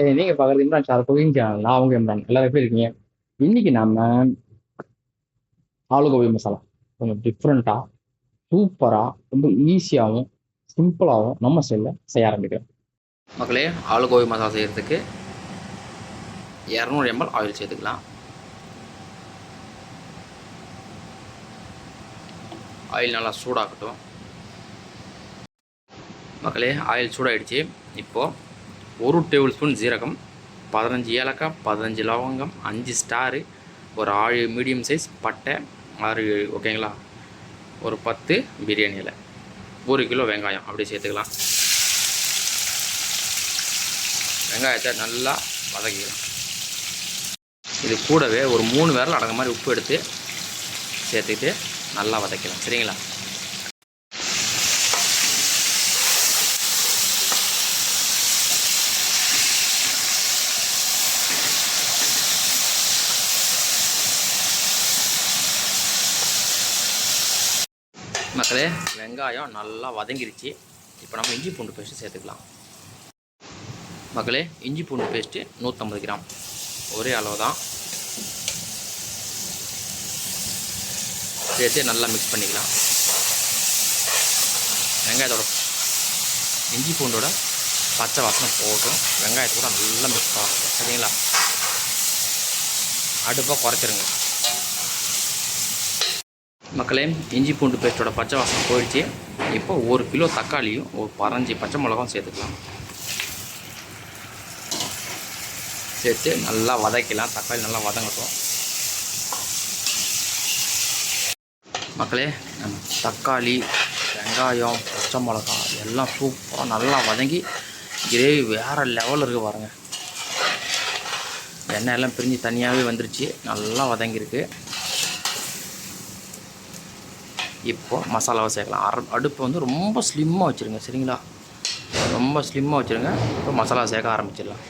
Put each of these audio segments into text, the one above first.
நீங்க பாக்குறது Imran sir cooking channel. நான் உங்க இம்ரான். எல்லாரும் எப்படி இருக்கீங்க? இன்னைக்கு நாம ஆலு கோபி மசாலா கொஞ்சம் டிஃப்ரெண்டா, சூப்பரா, ரொம்ப ஈஸியாகவும் சிம்பிளாகவும் நம்ம ஸ்டைலில் செய்ய ஆரம்பிக்கிறோம். மக்களே, ஆலு கோபி மசாலா செய்கிறதுக்கு 200 ml ஆயில் சேர்த்துக்கலாம். ஆயில் நல்லா சூடாகட்டும். மக்களே, ஆயில் சூடாகிடுச்சு. இப்போது 1 டேபிள் ஸ்பூன் ஜீரகம், 15 ஏலக்காய், 15 லவங்கம், 5 ஸ்டாரு, ஒரு 6 மீடியம் சைஸ் பட்டை, 6 ஓகேங்களா, ஒரு 10 பிரியாணி இலை, 1 கிலோ வெங்காயம் அப்படியே சேர்த்துக்கலாம். வெங்காயத்தை நல்லா வதக்கிக்கலாம். இது கூடவே ஒரு 3 விரல் அடங்க மாதிரி உப்பு எடுத்து சேர்த்துக்கிட்டு நல்லா வதக்கலாம். சரிங்களா? மக்களே, வெங்காயம் நல்லா வதங்கிருச்சு. இப்போ நம்ம இஞ்சி பூண்டு பேஸ்ட்டு சேர்த்துக்கலாம். மக்களே, இஞ்சி பூண்டு பேஸ்ட்டு 150 கிராம், ஒரே அளவு தான் சேர்த்து நல்லா மிக்ஸ் பண்ணிக்கலாம். வெங்காயத்தோட இஞ்சி பூண்டோட பச்சை வாசனை போட்டும் வெங்காயத்தோட நல்லா மிக்ஸ் ஆகும். சரிங்களா? அடுப்பை குறைச்சிருங்க. மக்களே, இஞ்சி பூண்டு பேஸ்ட்டோட பச்சை வாசனை போயிடுச்சு. இப்போ 1 கிலோ தக்காளியும் ஒரு 15 பச்சை மிளகாவும் சேர்த்துக்கலாம். சேர்த்து நல்லா வதக்கலாம். தக்காளி நல்லா வதங்கட்டும். மக்களே, நம்ம தக்காளி, வெங்காயம், பச்சை மிளகா எல்லாம் சூப்பராக நல்லா வதங்கி கிரேவி வேறு லெவலில் இருக்குது பாருங்கள். எண்ணெய் எல்லாம் பிரிஞ்சு தனியாகவே வந்துருச்சு. நல்லா வதங்கியிருக்கு. இப்போது மசாலாவை சேர்க்கலாம். அடுப்பு வந்து ரொம்ப ஸ்லிம்மாக வச்சுருங்க. சரிங்களா? ரொம்ப ஸ்லிம்மாக வச்சுருங்க. இப்போ மசாலா சேர்க்க ஆரம்பிச்சிடலாம்.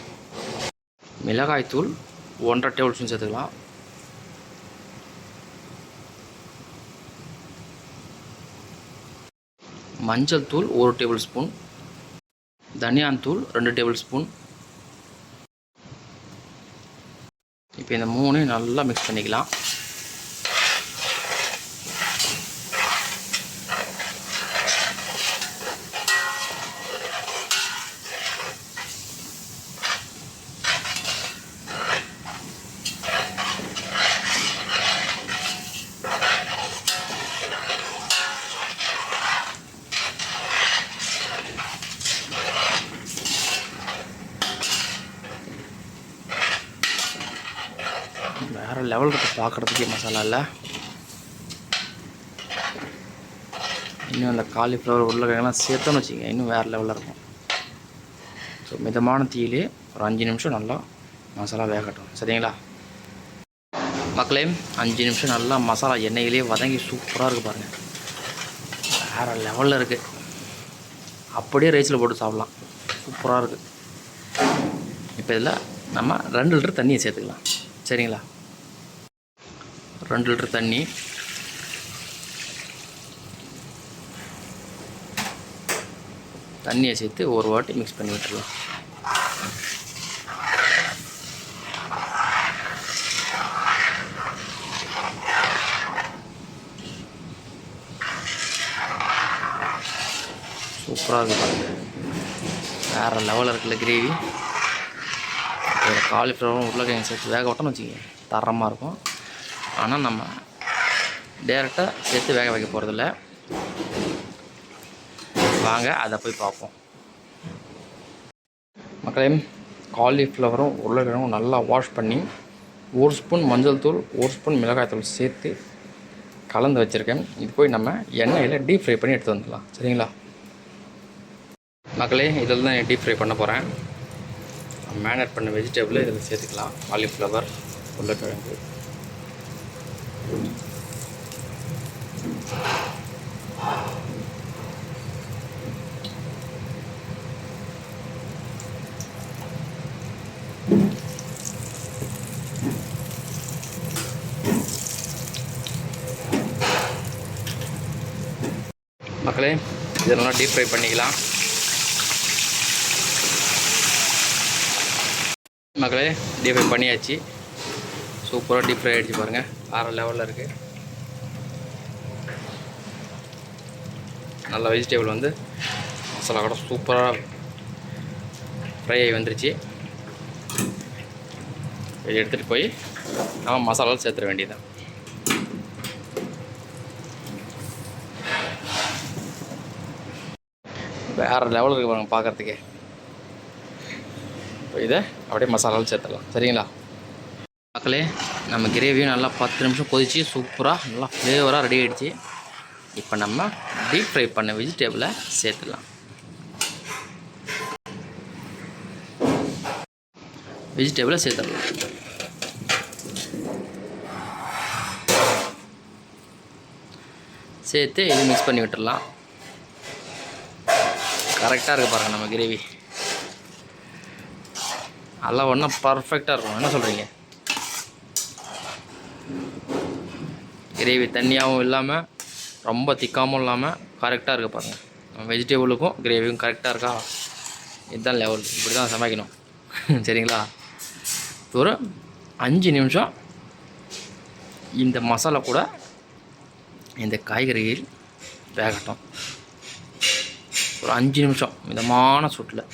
மிளகாய்த்தூள் 1.5 டேபிள் ஸ்பூன் சேர்த்துக்கலாம். மஞ்சள் தூள் 1 டேபிள் ஸ்பூன், தனியாத்தூள் 2 டேபிள் ஸ்பூன். இப்போ இந்த 3 நல்லா மிக்ஸ் பண்ணிக்கலாம். வேறு லெவல் இருக்குது பார்க்குறதுக்கே மசாலா இல்லை. இன்னும் அந்த காலிஃப்ளவர் உருளைக்கிழங்கெல்லாம் சேர்த்தோன்னு வச்சுக்கோங்க, இன்னும் வேறு லெவலில் இருக்கும். ஸோ மிதமான தீயிலே ஒரு 5 நிமிஷம் நல்லா மசாலா வேகட்டும். சரிங்களா? மக்களே, 5 நிமிஷம் நல்லா மசாலா எண்ணெயிலே வதங்கி சூப்பராக இருக்குது பாருங்கள். வேறு லெவலில் இருக்குது. அப்படியே ரைஸில் போட்டு சாப்பிட்லாம். சூப்பராக இருக்குது. இப்போ இதில் நம்ம 2 லிட்டர் தண்ணியை சேர்த்துக்கலாம். சரிங்களா? 2 லிட்டர் தண்ணியை சேர்த்து ஒரு வாட்டி மிக்ஸ் பண்ணி விட்டுருலாம். சூப்பராக இருக்குது. வேறு லெவலில் இருக்குல்ல கிரேவி. ஒரு காலிஃப்ளவரும் உருளைக்கிழங்கு சேர்த்து வேக விட்டோன்னு வச்சுக்கோங்க, தரமாக இருக்கும். ஆனால் நம்ம டேரெக்டாக சேர்த்து வேக வைக்க போகிறதில்ல. வாங்க அதை போய் பார்ப்போம். மக்களே, காலிஃப்ளவரும் உருளைக்கிழங்கும் நல்லா வாஷ் பண்ணி 1 ஸ்பூன் மஞ்சள் தூள், 1 ஸ்பூன் மிளகாய்த்தூள் சேர்த்து கலந்து வச்சுருக்கேன். இது போய் நம்ம எண்ணெயில் டீப் ஃப்ரை பண்ணி எடுத்து வந்துடலாம். சரிங்களா? மக்களே, இதில் தான் டீப் ஃப்ரை பண்ண போகிறேன். மேரினேட் பண்ண வெஜிடபிள் இதில் சேர்த்துக்கலாம். காலிஃப்ளவர், உருளைக்கிழங்கு, மக்களே, இதெல்லாம் டீப் ஃப்ரை பண்ணிக்கலாம். மக்களே டீப் ஃப்ரை பண்ணியாச்சு. சூப்பராக டீப் ஃப்ரை ஆகிடுச்சு பாருங்கள். வேறு லெவலில் இருக்குது. நல்ல வெஜிடபிள் வந்து மசாலா கூட சூப்பராக ஃப்ரை ஆகி வந்துருச்சு. இதை எடுத்துகிட்டு போய் நம்ம மசாலாவில் சேர்த்துட வேண்டியதுதான். வேறு லெவலில் இருக்குது பாருங்கள் பார்க்குறதுக்கே. இப்போ இதை அப்படியே மசாலாவில் சேர்த்துடலாம். சரிங்களா மக்களே? நம்ம கிரேவியும் நல்லா 10 நிமிஷம் கொதித்து சூப்பராக நல்லா ஃப்ளேவராக ரெடி ஆகிடுச்சு. இப்போ நம்ம டீப் ஃப்ரை பண்ண வெஜிடபிளை சேர்த்துடலாம். வெஜிடபிளை சேர்த்துடலாம். சேர்த்து இது மிக்ஸ் பண்ணி விட்டுடலாம். கரெக்டாக இருக்குது பாருங்கள் நம்ம கிரேவி. எல்லாம் ஒன்றா பர்ஃபெக்டாக இருக்கும். என்ன சொல்கிறீங்க? கிரேவி தண்ணியாகவும் இல்லாமல் ரொம்ப திக்காகவும் இல்லாமல் கரெக்டாக இருக்குது பாருங்கள். நம்ம வெஜிடபிளுக்கும் கிரேவியும் கரெக்டாக இருக்கா? இதுதான் லெவல். இப்படி தான் சமைக்கணும். சரிங்களா? ஒரு 5 நிமிஷம் இந்த மசாலா கூட இந்த காய்கறிகள் வேகட்டும். ஒரு 5 நிமிஷம் மிதமான சூட்டில்.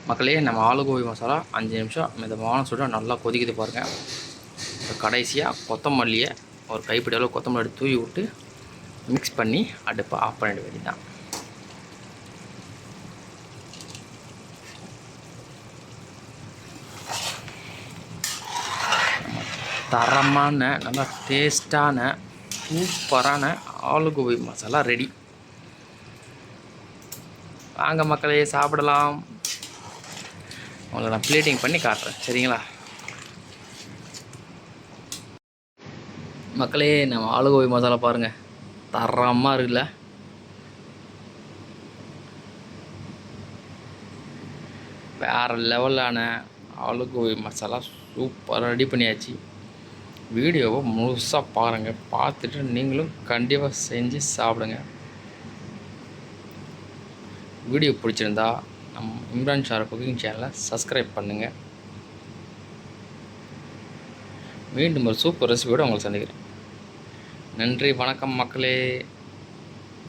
மக்களே நம்ம ஆலுகோபி மசாலா 5 நிமிஷம் மிதமான சூட்டில் நல்லா கொதிக்குது பாருங்கள். கடைசியாக கொத்தமல்லியை ஒரு கைப்பிடி அளவு கொத்தமல்லி தூவி விட்டு மிக்ஸ் பண்ணி அடுப்பை ஆஃப் பண்ணிட வேண்டியதான். தரமான நல்லா டேஸ்டான சூப்பரான ஆலுகோபி மசாலா ரெடி. வாங்க மக்களே சாப்பிடலாம். உங்களை நான் பிளேட்டிங் பண்ணி காட்டுறேன். சரிங்களா மக்களே? நம்ம ஆலுகோபி மசாலா பாருங்கள், தரமாக இருக்குல்ல? வேறு லெவலான ஆலுகோபி மசாலா சூப்பராக ரெடி பண்ணியாச்சு. வீடியோவை முழுசாக பாருங்கள். பார்த்துட்டு நீங்களும் கண்டிப்பாக செஞ்சு சாப்பிடுங்க. வீடியோ பிடிச்சிருந்தா நம்ம இம்ரான் ஷார் குக்கிங் சேனலை சப்ஸ்கிரைப் பண்ணுங்கள். மீண்டும் ஒரு சூப்பர் ரெசிபியோடு உங்களை சந்திக்கிறேன். நன்றி, வணக்கம் மக்களே.